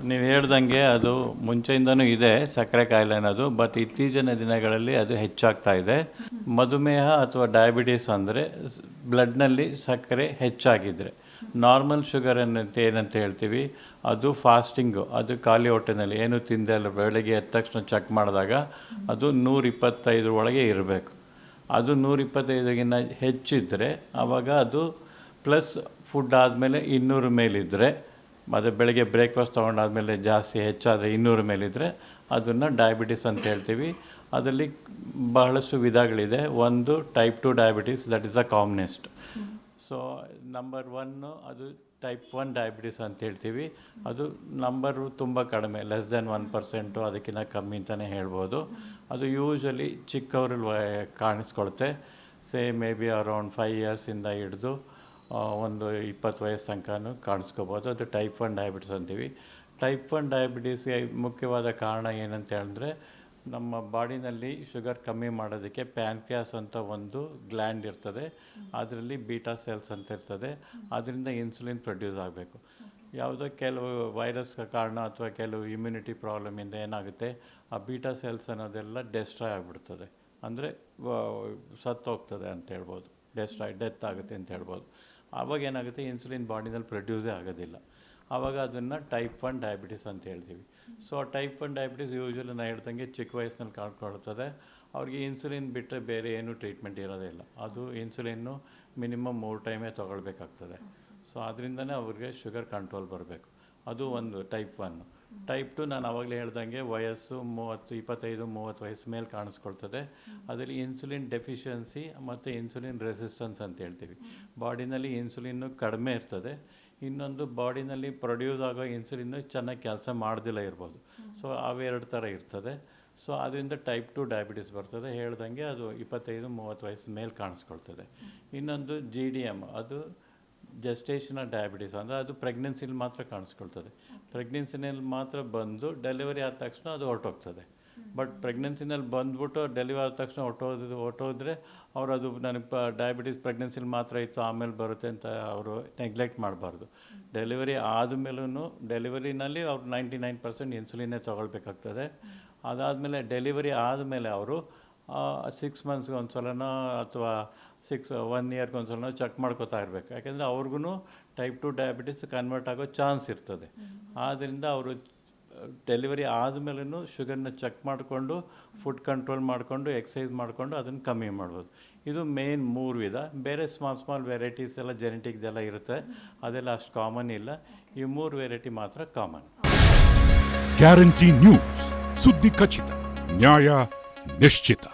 ನೀವು ಹೇಳ್ದಂಗೆ ಅದು ಮುಂಚೆಯಿಂದನೂ ಇದೆ ಸಕ್ಕರೆ ಕಾಯಿಲೆ ಅನ್ನೋದು, ಬಟ್ ಇತ್ತೀಚಿನ ದಿನಗಳಲ್ಲಿ ಅದು ಹೆಚ್ಚಾಗ್ತಾ ಇದೆ. ಮಧುಮೇಹ ಅಥವಾ ಡಯಾಬಿಟೀಸ್ ಅಂದರೆ ಬ್ಲಡ್ನಲ್ಲಿ ಸಕ್ಕರೆ ಹೆಚ್ಚಾಗಿದ್ದರೆ, ನಾರ್ಮಲ್ ಶುಗರ್ ಏನಂತ ಹೇಳ್ತೀವಿ ಅದು ಫಾಸ್ಟಿಂಗು, ಅದು ಖಾಲಿ ಹೊಟ್ಟೆನಲ್ಲಿ ಏನು ತಿಂದೆ ಅಲ್ಲ ಬೆಳಗ್ಗೆ ಎದ್ದ ತಕ್ಷಣ ಚೆಕ್ ಮಾಡಿದಾಗ ಅದು 125 ಒಳಗೆ ಇರಬೇಕು. ಅದು 125ಗಿಂತ ಹೆಚ್ಚಿದ್ದರೆ ಆವಾಗ ಅದು ಪ್ಲಸ್ ಫುಡ್ ಆದಮೇಲೆ 200 ಮೇಲಿದ್ದರೆ, ಮತ್ತು ಬೆಳಗ್ಗೆ ಬ್ರೇಕ್ಫಾಸ್ಟ್ ತೊಗೊಂಡಾದ್ಮೇಲೆ ಜಾಸ್ತಿ ಹೆಚ್ಚಾದರೆ 200 ಮೇಲಿದ್ದರೆ ಅದನ್ನು ಡಯಾಬಿಟಿಸ್ ಅಂತ ಹೇಳ್ತೀವಿ. ಅದರಲ್ಲಿ ಬಹಳಷ್ಟು ವಿಧಗಳಿದೆ. ಒಂದು type 2 diabetes, that is the commonest. So number 1 ಅದು ಟೈಪ್ 1 ಡಯಾಬಿಟಿಸ್ ಅಂತ ಹೇಳ್ತೀವಿ. ಅದು ನಂಬರು ತುಂಬ ಕಡಿಮೆ, ಲೆಸ್ ದೆನ್ 1%, ಅದಕ್ಕಿಂತ ಕಮ್ಮಿ ಅಂತಲೇ ಹೇಳ್ಬೋದು. ಅದು ಯೂಶ್ವಲಿ ಚಿಕ್ಕವರಲ್ಲಿ ಕಾಣಿಸ್ಕೊಳುತ್ತೆ. ಮೇ ಬಿ ಅರೌಂಡ್ 5 ಇಯರ್ಸಿಂದ ಹಿಡಿದು ಒಂದು 20 ವಯಸ್ಸು ತನಕನೂ ಕಾಣಿಸ್ಕೋಬೋದು. ಅದು ಟೈಪ್ 1 ಡಯಾಬಿಟಿಸ್ ಅಂತೀವಿ. ಟೈಪ್ 1 ಡಯಾಬಿಟಿಸ್ಗೆ ಮುಖ್ಯವಾದ ಕಾರಣ ಏನಂತ ಹೇಳಿದ್ರೆ, ನಮ್ಮ ಬಾಡಿನಲ್ಲಿ ಶುಗರ್ ಕಮ್ಮಿ ಮಾಡೋದಕ್ಕೆ ಪ್ಯಾನ್ಕ್ರಿಯಾಸ್ ಅಂತ ಒಂದು ಗ್ಲ್ಯಾಂಡ್ ಇರ್ತದೆ, ಅದರಲ್ಲಿ ಬೀಟಾ ಸೆಲ್ಸ್ ಅಂತ ಇರ್ತದೆ, ಅದರಿಂದ ಇನ್ಸುಲಿನ್ ಪ್ರೊಡ್ಯೂಸ್ ಆಗಬೇಕು. ಯಾವುದೋ ಕೆಲವು ವೈರಸ್ ಕಾರಣ ಅಥವಾ ಕೆಲವು ಇಮ್ಯುನಿಟಿ ಪ್ರಾಬ್ಲಮಿಂದ ಏನಾಗುತ್ತೆ, ಆ ಬೀಟಾ ಸೆಲ್ಸ್ ಅನ್ನೋದೆಲ್ಲ ಡೆಸ್ಟ್ರಾಯ್ ಆಗಿಬಿಡ್ತದೆ, ಅಂದರೆ ಸತ್ತೋಗ್ತದೆ ಅಂತ ಹೇಳ್ಬೋದು, ಡೆತ್ ಆಗುತ್ತೆ ಅಂತ ಹೇಳ್ಬೋದು. ಆವಾಗ ಏನಾಗುತ್ತೆ, ಇನ್ಸುಲಿನ್ ಬಾಡಿನಲ್ಲಿ ಪ್ರೊಡ್ಯೂಸೇ ಆಗೋದಿಲ್ಲ. ಆವಾಗ ಅದನ್ನು ಟೈಪ್ 1 ಡಯಾಬಿಟಿಸ್ ಅಂತ ಹೇಳ್ತೀವಿ. ಸೊ ಟೈಪ್ 1 ಡಯಾಬಿಟಿಸ್ ಯೂಶ್ವಲಿ ನಾನು ಹೇಳ್ದಂಗೆ ಚಿಕ್ಕ ವಯಸ್ಸಿನಲ್ಲಿ ಕಾಣ್ಕೊಳ್ತದೆ. ಅವ್ರಿಗೆ ಇನ್ಸುಲಿನ್ ಬಿಟ್ಟರೆ ಬೇರೆ ಏನೂ ಟ್ರೀಟ್ಮೆಂಟ್ ಇರೋದಿಲ್ಲ. ಅದು ಇನ್ಸುಲಿನ್ನು ಮಿನಿಮಮ್ 3 ಟೈಮೇ ತೊಗೊಳ್ಬೇಕಾಗ್ತದೆ. ಸೊ ಅದರಿಂದನೇ ಅವ್ರಿಗೆ ಶುಗರ್ ಕಂಟ್ರೋಲ್ ಬರಬೇಕು. ಅದು ಒಂದು ಟೈಪ್ 1. ಟೈಪ್ 2 ನಾನು ಆವಾಗಲೇ ಹೇಳ್ದಂಗೆ ವಯಸ್ಸು 25-30 ವಯಸ್ಸು ಮೇಲೆ ಕಾಣಿಸ್ಕೊಳ್ತದೆ. ಅದರಲ್ಲಿ ಇನ್ಸುಲಿನ್ ಡೆಫಿಷಿಯನ್ಸಿ ಮತ್ತು ಇನ್ಸುಲಿನ್ ರೆಸಿಸ್ಟೆನ್ಸ್ ಅಂತ ಹೇಳ್ತೀವಿ. ಬಾಡಿನಲ್ಲಿ ಇನ್ಸುಲಿನ್ನು ಕಡಿಮೆ ಇರ್ತದೆ, ಇನ್ನೊಂದು ಬಾಡಿನಲ್ಲಿ ಪ್ರೊಡ್ಯೂಸ್ ಆಗೋ ಇನ್ಸುಲಿನ್ನು ಚೆನ್ನಾಗಿ ಕೆಲಸ ಮಾಡ್ದಿಲ್ಲ ಇರ್ಬೋದು. ಸೊ ಅವೆರಡು ಥರ ಇರ್ತದೆ. ಸೊ ಅದರಿಂದ ಟೈಪ್ 2 ಡಯಾಬಿಟಿಸ್ ಬರ್ತದೆ. ಹೇಳ್ದಂಗೆ ಅದು 25-30 ವಯಸ್ಸು ಮೇಲೆ ಕಾಣಿಸ್ಕೊಳ್ತದೆ. ಇನ್ನೊಂದು GDM, ಅದು ಜೆಸ್ಟೇಷನಲ್ ಡಯಾಬಿಟಿಸ್, ಅಂದರೆ ಅದು ಪ್ರೆಗ್ನೆನ್ಸಿಲಿ ಮಾತ್ರ ಕಾಣಿಸ್ಕೊಳ್ತದೆ. ಪ್ರೆಗ್ನೆನ್ಸಿನಲ್ಲಿ ಮಾತ್ರ ಬಂದು ಡೆಲಿವರಿ ಆದ ತಕ್ಷಣ ಅದು ಹೊರಟೋಗ್ತದೆ. ಬಟ್ ಪ್ರೆಗ್ನೆನ್ಸಿನಲ್ಲಿ ಬಂದುಬಿಟ್ಟು ಡೆಲಿವರಿ ಆದ ತಕ್ಷಣ ಹೊರಟೋದ್ರೆ ಅವರು ಅದು ನನಗೆ ಡಯಾಬಿಟಿಸ್ ಪ್ರೆಗ್ನೆನ್ಸಿಲಿ ಮಾತ್ರ ಇತ್ತು ಆಮೇಲೆ ಬರುತ್ತೆ ಅಂತ ಅವರು ನೆಗ್ಲೆಕ್ಟ್ ಮಾಡಬಾರ್ದು. ಡೆಲಿವರಿ ಆದಮೇಲೂ ಡೆಲಿವರಿನಲ್ಲಿ ಅವ್ರು 99% ಇನ್ಸುಲಿನ್ನೇ ತೊಗೊಳ್ಬೇಕಾಗ್ತದೆ. ಅದಾದಮೇಲೆ ಡೆಲಿವರಿ ಆದಮೇಲೆ ಅವರು 6 ಮಂತ್ಸ್ಗೆ ಒಂದು ಸಲನೋ ಅಥವಾ 1 ಇಯರ್ಗೆ ಒಂದು ಸಲನೋ ಚೆಕ್ ಮಾಡ್ಕೋತಾ ಇರಬೇಕು. ಯಾಕೆಂದರೆ ಅವ್ರಿಗೂ ಟೈಪ್ 2 ಡಯಾಬಿಟಿಸ್ ಕನ್ವರ್ಟ್ ಆಗೋ ಚಾನ್ಸ್ ಇರ್ತದೆ. ಆದ್ದರಿಂದ ಅವರು ಡೆಲಿವರಿ ಆದಮೇಲೂ ಶುಗರ್ನ ಚೆಕ್ ಮಾಡಿಕೊಂಡು ಫುಡ್ ಕಂಟ್ರೋಲ್ ಮಾಡಿಕೊಂಡು ಎಕ್ಸಸೈಸ್ ಮಾಡಿಕೊಂಡು ಅದನ್ನು ಕಮ್ಮಿ ಮಾಡ್ಬೋದು. ಇದು ಮೇನ್ 3 ವಿಧ. ಬೇರೆ ಸ್ಮಾಲ್ ವೆರೈಟೀಸ್ ಎಲ್ಲ ಜೆನೆಟಿಕ್ದೆಲ್ಲ ಇರುತ್ತೆ, ಅದೆಲ್ಲ ಅಷ್ಟು ಕಾಮನ್ ಇಲ್ಲ. ಈ 3 ವೆರೈಟಿ ಮಾತ್ರ ಕಾಮನ್. ಗ್ಯಾರಂಟಿ ನ್ಯೂಸ್, ಸುದ್ದಿ ಖಚಿತ, ನ್ಯಾಯ ನಿಶ್ಚಿತ.